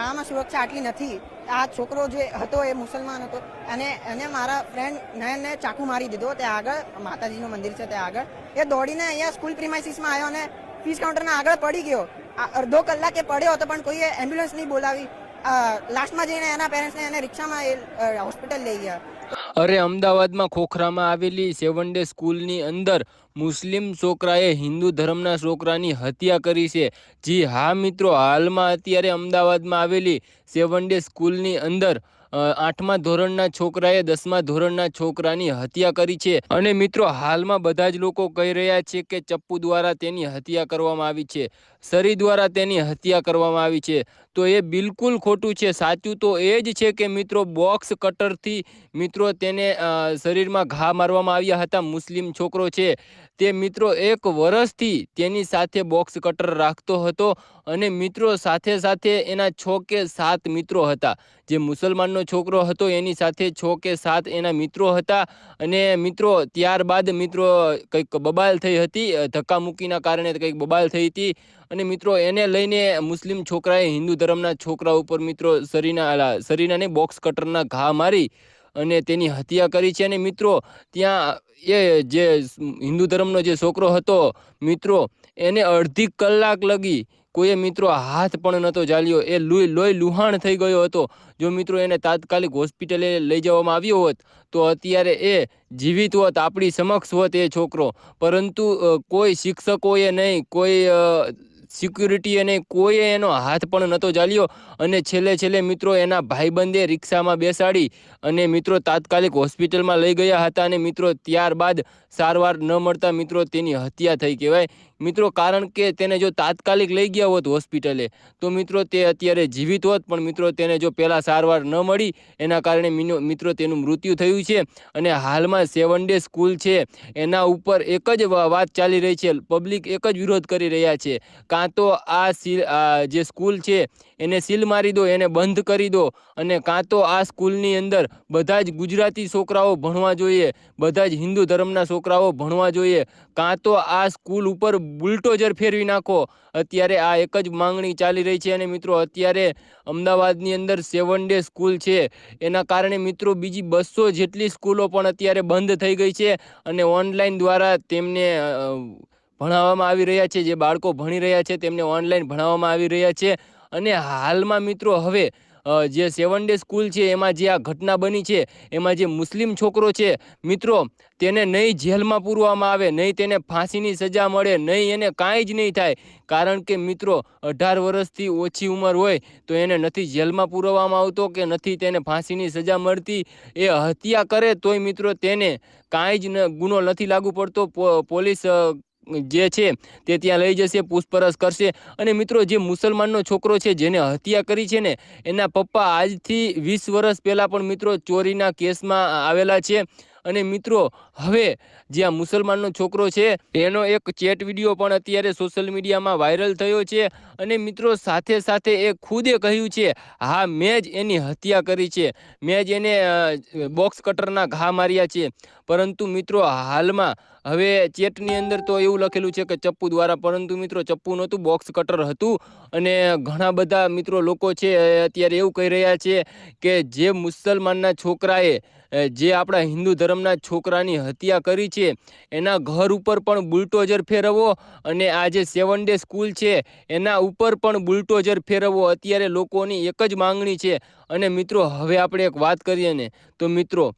શાળામાં સુરક્ષા આટલી નથી. આ છોકરો જે હતો એ મુસલમાન હતો અને એને મારા ફ્રેન્ડ નયનને ચાકુ મારી દીધો. ત્યાં આગળ માતાજીનું મંદિર છે ત્યાં આગળ એ દોડીને અહીંયા સ્કૂલ પ્રિમાઇસીસમાં આવ્યો અને ફીસ કાઉન્ટરના આગળ પડી ગયો. અડધો કલાક એ પડ્યો હતો પણ કોઈએ એમ્બ્યુલન્સ નહીં બોલાવી. લાસ્ટમાં જઈને એના પેરેન્ટ્સને એને રિક્ષામાં હોસ્પિટલ લઈ ગયા. અરે અમદાવાદમાં ખોખરામાં આવેલી 7 ડે સ્કૂલની અંદર મુસ્લિમ છોકરાએ હિન્દુ ધર્મના છોકરાની હત્યા કરી છે. જી હા મિત્રો, હાલમાં અત્યારે અમદાવાદમાં આવેલી 7 ડે સ્કૂલની અંદર 8મા ધોરણના છોકરાએ 10મા ધોરણના છોકરાની હત્યા કરી છે. અને મિત્રો હાલમાં બધા જ લોકો કહી રહ્યા છે કે ચપ્પુ દ્વારા તેની હત્યા કરવામાં આવી છે, છરી દ્વારા તેની હત્યા કરવામાં આવી છે. તો એ બિલકુલ ખોટું છે. સાચું તો એ જ છે કે મિત્રો બોક્સ કટરથી મિત્રો તેને શરીરમાં ઘા મારવામાં આવ્યા હતા. મુસ્લિમ છોકરો છે તે મિત્રો 1 વર્ષથી તેની સાથે બોક્સ કટર રાખતો હતો અને મિત્રો સાથે સાથે એના 6 કે 7 મિત્રો હતા. જે મુસલમાનનો છોકરો હતો એની સાથે 6 કે 7 એના મિત્રો હતા. અને મિત્રો ત્યારબાદ મિત્રો કંઈક બબાલ થઈ હતી, ધક્કા મૂકીના કારણે કંઈક બબાલ થઈ હતી. અને મિત્રો એને લઈને મુસ્લિમ છોકરાએ હિન્દુ ધર્મના છોકરા ઉપર મિત્રો શરીરના બોક્સ કટરના ઘા મારી અને તેની હત્યા કરી છે. અને મિત્રો ત્યાં એ જે હિન્દુ ધર્મનો જે છોકરો હતો મિત્રો એને અડધી કલાક લગી કોઈએ મિત્રો હાથ પણ નહોતો ચાલ્યો. એ લોહી લુહાણ થઈ ગયો હતો. જો મિત્રો એને તાત્કાલિક હોસ્પિટલે લઈ જવામાં આવ્યો હોત તો અત્યારે એ જીવિત હોત, આપણી સમક્ષ હોત એ છોકરો. પરંતુ કોઈ શિક્ષકોએ નહીં, કોઈ સિક્યુરિટી અને કોઈએ એનો હાથ પણ નહોતો ચાલ્યો. અને છેલ્લે મિત્રો એના ભાઈબંધે રિક્ષામાં બેસાડી અને મિત્રો તાત્કાલિક હોસ્પિટલમાં લઈ ગયા હતા. અને મિત્રો ત્યારબાદ સારવાર ન મળતા મિત્રો તેની હત્યા થઈ કહેવાય મિત્રો. કારણ કે તેને જો તાત્કાલિક લઈ ગયા હોત હોસ્પિટલે તો મિત્રો તે અત્યારે જીવિત હોત, પણ મિત્રો તેને જો પહેલાં સારવાર ન મળી એના કારણે મિત્રો તેનું મૃત્યુ થયું છે. અને હાલમાં 7 ડે સ્કૂલ છે એના ઉપર એક જ વાત ચાલી રહી છે, પબ્લિક એક જ વિરોધ કરી રહ્યા છે. કાં તો આ જે સ્કૂલ છે એને સીલ મારી દો, એને બંધ કરી દો, અને કાં તો આ સ્કૂલની અંદર બધા જ ગુજરાતી છોકરાઓ ભણવા જોઈએ, બધા જ હિન્દુ ધર્મના છોકરાઓ ભણવા જોઈએ, કાં તો આ સ્કૂલ ઉપર બુલડોઝર ફેરવી નાખો. અત્યારે આ એક જ માંગણી ચાલી રહી છે. અને મિત્રો અત્યારે અમદાવાદની અંદર 7 ડે સ્કૂલ છે એના કારણે મિત્રો બીજી 200 જેટલી સ્કૂલો પણ અત્યારે બંધ થઈ ગઈ છે અને ઓનલાઈન દ્વારા તેમને ભણાવવામાં આવી રહ્યા છે. જે બાળકો ભણી રહ્યા છે તેમને ઓનલાઈન ભણાવવામાં આવી રહ્યા છે. અને હાલમાં મિત્રો હવે જે 7 ડે સ્કૂલ છે એમાં જે આ ઘટના બની છે એમાં જે મુસ્લિમ છોકરો છે મિત્રો તેને નહીં જેલમાં પૂરવામાં આવે, નહીં તેને ફાંસીની સજા મળે, નહીં એને કાંઈ જ નહીં થાય. કારણ કે મિત્રો 18 વર્ષથી ઓછી ઉંમર હોય તો એને નથી જેલમાં પૂરવામાં આવતો કે નથી તેને ફાંસીની સજા મળતી. એ હત્યા કરે તોય મિત્રો તેને કાંઈ જ ગુનો નથી લાગુ પડતો. પોલીસ જે છે તે ત્યાં લઈ જશે, પૂછપરછ કરશે. અને મિત્રો જે મુસલમાનનો છોકરો છે જેને હત્યા કરી છે ને એના પપ્પા આજથી 20 વર્ષ પહેલાં પણ મિત્રો ચોરીના કેસમાં આવેલા છે. અને મિત્રો હવે જે આ મુસલમાનનો છોકરો છે એનો એક ચેટ વિડીયો પણ અત્યારે સોશિયલ મીડિયામાં વાયરલ થયો છે. અને મિત્રો સાથે સાથે એ ખુદે કહ્યું છે, હા મેં જ એની હત્યા કરી છે, મેં જ એને બોક્સ કટરના ઘા માર્યા છે. પરંતુ મિત્રો હાલમાં હવે ચેટની અંદર તો એવું લખેલું છે કે ચપ્પુ દ્વારા, પરંતુ મિત્રો ચપ્પુ નહોતું, બોક્સ કટર હતું. અને ઘણા બધા મિત્રો લોકો છે અત્યારે એવું કહી રહ્યા છે કે જે મુસલમાનના છોકરાએ જે આપણા હિન્દુ ધર્મના છોકરાની હત્યા કરી છે એના ઘર ઉપર પણ બુલડોઝર ફેરવો અને આ જે 7 ડે સ્કૂલ છે એના ઉપર પણ બુલડોઝર ફેરવો. અત્યારે લોકોની એક જ માંગણી છે. અને મિત્રો હવે આપણે એક વાત કરીએ ને તો મિત્રો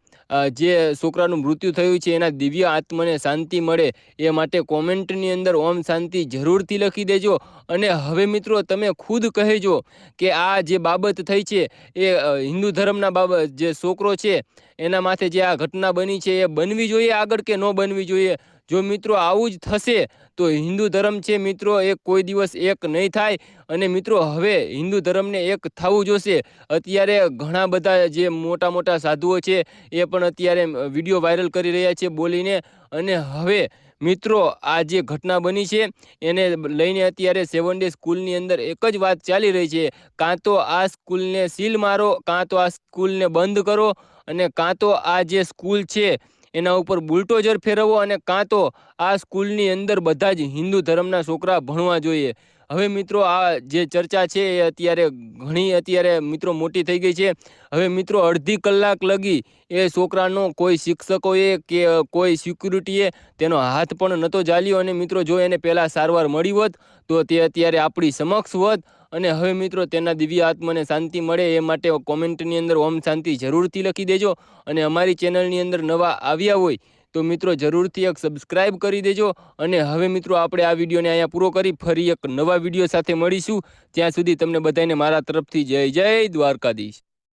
જે છોકરાનું મૃત્યુ થયું છે એના દિવ્ય આત્માને શાંતિ મળે એ માટે કોમેન્ટની અંદર ઓમ શાંતિ જરૂરથી લખી દેજો. અને હવે મિત્રો તમે ખુદ કહેજો કે આ જે બાબત થઈ છે એ હિન્દુ ધર્મના બાબત જે છોકરો છે એના માથે જે આ ઘટના બની છે એ બનવી જોઈએ આગળ કે ન બનવી જોઈએ. જો મિત્રો આવું જ થશે તો હિન્દુ ધર્મ છે મિત્રો એ કોઈ દિવસ એક નહીં થાય. અને મિત્રો હવે હિન્દુ ધર્મને એક થવું જોશે. અત્યારે ઘણા બધા જે મોટા સાધુઓ છે એ પણ અત્યારે વિડીયો વાયરલ કરી રહ્યા છે બોલીને. અને હવે મિત્રો આ જે ઘટના બની છે એને લઈને અત્યારે 7 ડે સ્કૂલની અંદર એક જ વાત ચાલી રહી છે, કાં તો આ સ્કૂલને સીલ મારો, કાં તો આ સ્કૂલને બંધ કરો, અને કાં તો આ જે સ્કૂલ છે એના ઉપર બુલડોઝર ફેરવો, અને કાં તો આ સ્કૂલની અંદર બધા જ હિન્દુ ધર્મના છોકરા ભણવા જોઈએ. હવે મિત્રો આ જે ચર્ચા છે એ અત્યારે મિત્રો મોટી થઈ ગઈ છે. હવે મિત્રો અડધી કલાક લગી એ છોકરાનો કોઈ શિક્ષકોએ કે કોઈ સિક્યુરિટીએ તેનો હાથ પણ નહોતો ઝાલ્યો અને મિત્રો જો એને પહેલાં સારવાર મળી હોત તો તે અત્યારે આપણી સમક્ષ હોત. અને હવે મિત્રો તેના દિવ્ય આત્માને શાંતિ મળે એ માટે કોમેન્ટની અંદર ઓમ શાંતિ જરૂરથી લખી દેજો. અને અમારી ચેનલની અંદર નવા આવ્યા હોય તો મિત્રો જરૂરથી એક સબસ્ક્રાઈબ કરી દેજો. અને હવે મિત્રો આપણે આ વિડીયોને અહીંયા પૂરો કરી ફરી એક નવા વિડીયો સાથે મળીશું. ત્યાં સુધી તમને બધાને મારા તરફથી જય જય દ્વારકાધીશ.